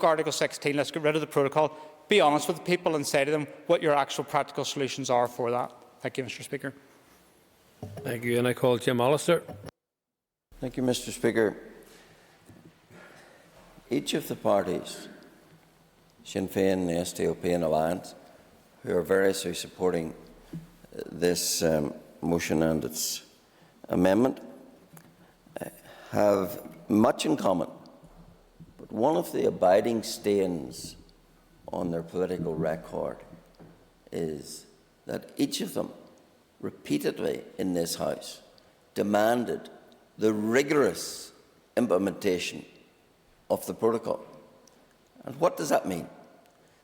Article 16, let's get rid of the protocol. Be honest with the people and say to them what your actual practical solutions are for that. Thank you, Mr. Speaker. Thank you. And I call Jim Allister. Thank you, Mr. Speaker. Each of the parties, Sinn Féin, the SDLP and Alliance, who are variously supporting this motion and its amendment, have much in common. But one of the abiding stains on their political record is that each of them repeatedly in this House demanded the rigorous implementation of the protocol. And what does that mean?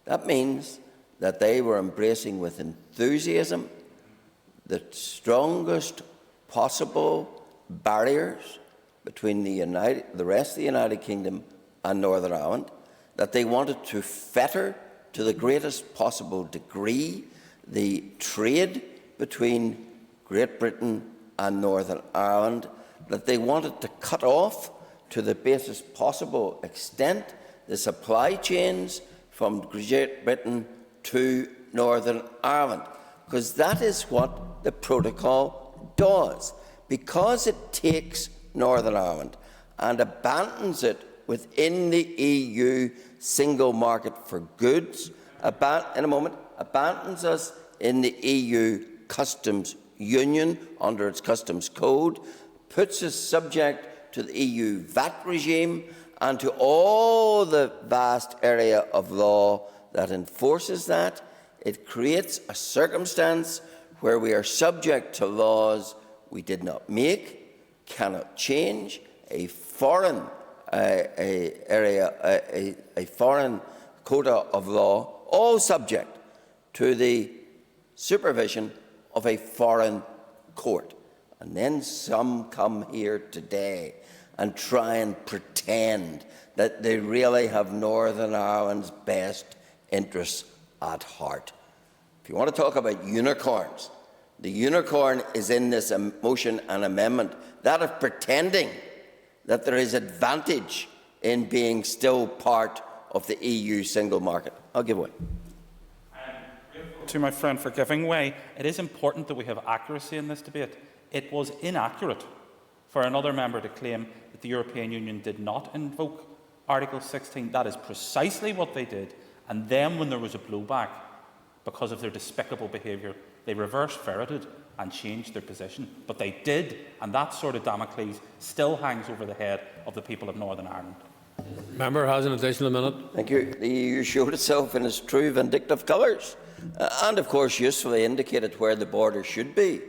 That means that they were embracing with enthusiasm the strongest possible barriers between the rest of the United Kingdom and Northern Ireland, that they wanted to fetter to the greatest possible degree the trade between Great Britain and Northern Ireland, that they wanted to cut off to the basest possible extent the supply chains from Great Britain to Northern Ireland, because that is what the protocol does. Because it takes Northern Ireland and abandons it within the EU single market for goods, abandons us in the EU customs union under its customs code, puts us subject to the EU VAT regime and to all the vast area of law that enforces that. It creates a circumstance where we are subject to laws we did not make, cannot change, a foreign foreign quota of law, all subject to the supervision of a foreign court. And then some come here today and try and pretend that they really have Northern Ireland's best interests at heart. If you want to talk about unicorns, the unicorn is in this motion and amendment, that of pretending that there is advantage in being still part of the EU single market. I'll give way. To my friend for giving way. It is important that we have accuracy in this debate. It was inaccurate for another member to claim that the European Union did not invoke Article 16. That is precisely what they did. And then when there was a blowback because of their despicable behaviour, they reverse-ferreted and changed their position. But they did, and that sort of Damocles still hangs over the head of the people of Northern Ireland. Member has an additional minute. Thank you. The EU showed itself in its true vindictive colours and, of course, usefully indicated where the border should be,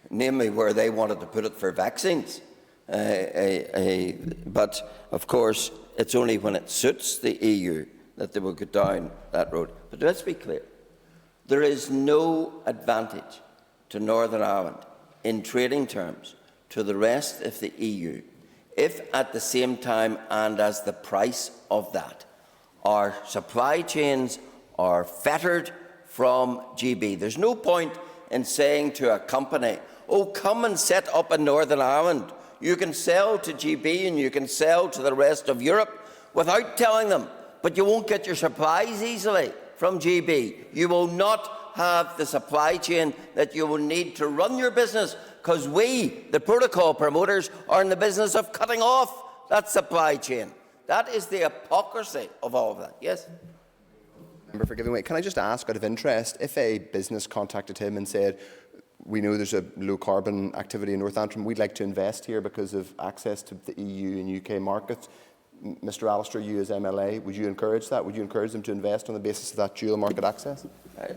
namely where they wanted to put it for vaccines. But, of course, it's only when it suits the EU that they will go down that road. But let's be clear. There is no advantage to Northern Ireland in trading terms to the rest of the EU if at the same time and as the price of that our supply chains are fettered from GB. There's no point in saying to a company, oh, come and set up in Northern Ireland. You can sell to GB and you can sell to the rest of Europe without telling them, but you won't get your supplies easily from GB. You will not have the supply chain that you will need to run your business, because we, the protocol promoters, are in the business of cutting off that supply chain. That is the hypocrisy of all of that. Yes? Member for giving way. Can I just ask, out of interest, if a business contacted him and said, we know there's a low-carbon activity in North Antrim, we'd like to invest here because of access to the EU and UK markets, Mr Allister, you as MLA, would you encourage that? Would you encourage them to invest on the basis of that dual market access?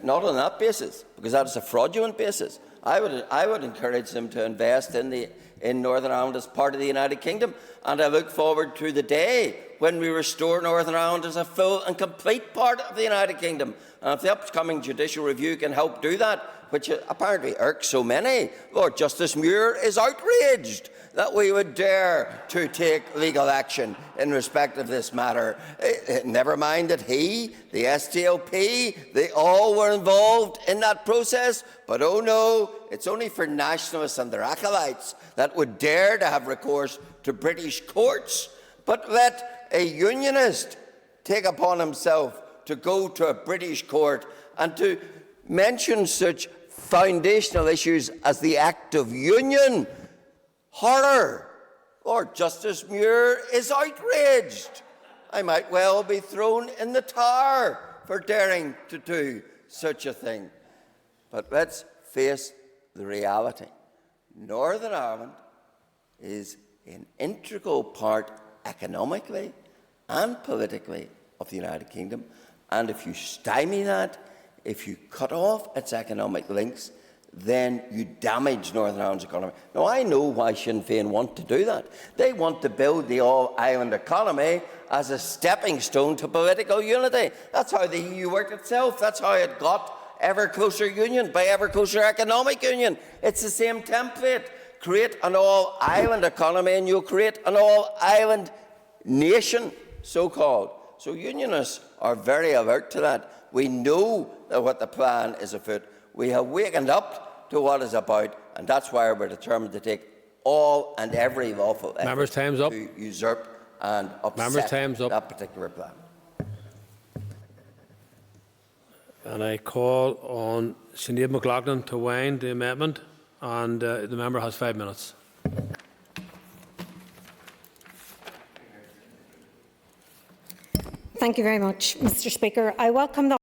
Not on that basis, because that is a fraudulent basis. I would encourage them to invest in Northern Ireland as part of the United Kingdom, and I look forward to the day when we restore Northern Ireland as a full and complete part of the United Kingdom. And if the upcoming judicial review can help do that, which apparently irks so many, Lord Justice Muir is outraged that we would dare to take legal action in respect of this matter. Never mind that he, the SDLP, they all were involved in that process, but oh no, it's only for nationalists and their acolytes that would dare to have recourse to British courts. But let a unionist take upon himself to go to a British court and to mention such foundational issues as the Act of Union? Horror! Lord Justice Muir is outraged. I might well be thrown in the Tower for daring to do such a thing. But let's face the reality. Northern Ireland is an integral part economically and politically of the United Kingdom, and if you stymie that, if you cut off its economic links, then you damage Northern Ireland's economy. Now, I know why Sinn Féin want to do that. They want to build the all-island economy as a stepping stone to political unity. That's how the EU worked itself. That's how it got ever closer union by ever closer economic union. It's the same template. Create an all-island economy and you'll create an all-island nation, so-called. So unionists are very alert to that. We know that what the plan is afoot. We have wakened up to what it's about, and that's why we're determined to take all and every lawful effort Members, time's up. to usurp and Members, upset time's up. that particular plan. And I call on Sinead McLaughlin to wind the amendment, and the member has 5 minutes. Thank you very much, Mr. Speaker. I welcome the